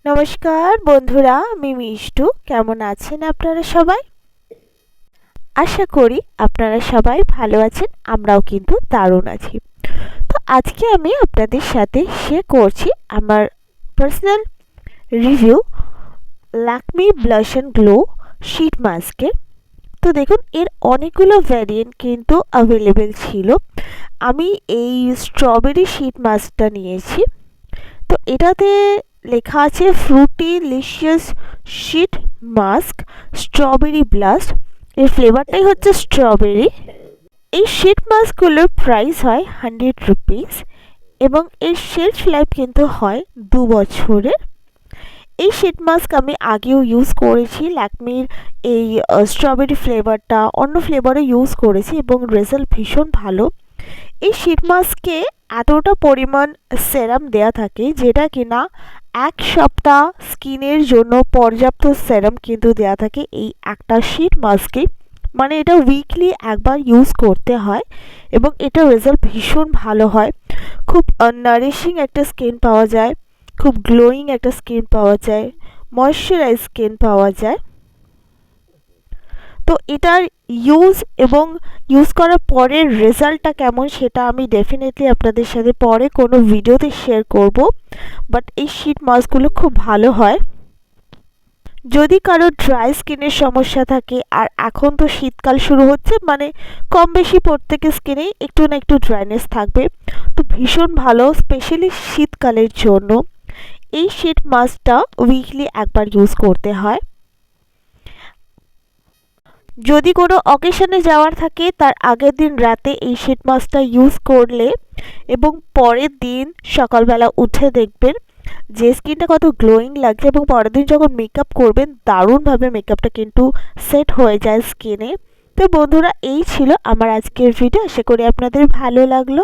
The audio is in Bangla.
নমস্কার বন্ধুরা, আমি মিষ্টু। কেমন আছেন আপনারা সবাই? আশা করি আপনারা সবাই ভালো আছেন। আমরাও কিন্তু দারুণ আছি। তো আজকে আমি আপনাদের সাথে শেয়ার করছি আমার personal review Lakme blush and glow sheet মাস্কের। তো দেখুন, এর অনেকগুলো ভ্যারিয়েন্ট কিন্তু অ্যাভেলেবেল ছিল। আমি এই স্ট্রবেরি শীট মাস্কটা নিয়েছি। তো এটাতে লেখা আছে fruitylicious sheet mask strawberry blast. এর ফ্লেভারটাই হচ্ছে স্ট্রবেরি। এই শীট মাস্কগুলোর প্রাইস হয় 100 রুপিস এবং এর শেলফ লাইফ কিন্তু হয় 2 বছরের। এই শীট মাস্ক আমি আগেও ইউজ করেছি। ল্যাকমির এই স্ট্রবেরি ফ্লেভারটা অন্য ফ্লেভারে ইউজ করেছি এবং রেজাল্ট ভীষণ ভালো। এই শীট মাস্কে এতটা পরিমাণ সেরাম দেয়া থাকে যেটা কিনা 1 সপ্তাহ স্কিনের জন্য পর্যাপ্ত সেরাম কিন্তু দেয়া থাকে এই একটা শীট মাস্কে। মানে এটা উইকলি একবার ইউজ করতে হয় এবং এটা রেজাল্ট ভীষণ ভালো হয়। খুব নারিশিং একটা স্কিন পাওয়া যায়, খুব গ্লোয়িং একটা স্কিন পাওয়া যায়, ময়শ্চারাইজ স্কিন পাওয়া যায়। তো এটার ইউজ এবং ইউজ করার পরের রেজাল্টটা কেমন সেটা আমি ডেফিনেটলি আপনাদের সাথে পরে কোনো ভিডিওতে শেয়ার করব। বাট এই শীট মাস্কগুলো খুব ভালো হয়। যদি কারো ড্রাই স্কিনের সমস্যা থাকে, আর এখন তো শীতকাল শুরু হচ্ছে, মানে কম বেশি প্রত্যেকের স্কিনেই একটু না একটু ড্রাইনেস থাকবে, তো ভীষণ ভালো স্পেশালি শীতকালের জন্য এই শীট মাস্কটা উইকলি একবার ইউজ করতে হয়। যদি কোনো অকেশনে যাওয়ার থাকে তার আগের দিন রাতে এই শীট মাস্কটা ইউজ করলে এবং পরের দিন সকালবেলা উঠে দেখবেন যে স্কিনটা কত গ্লোয়িং লাগছে এবং পরের দিন যখন মেকআপ করবেন দারুণভাবে মেকআপটা কিন্তু সেট হয়ে যায় স্কিনে। তো বন্ধুরা, এই ছিল আমার আজকের ভিডিও। আশা করি আপনাদের ভালো লাগলো।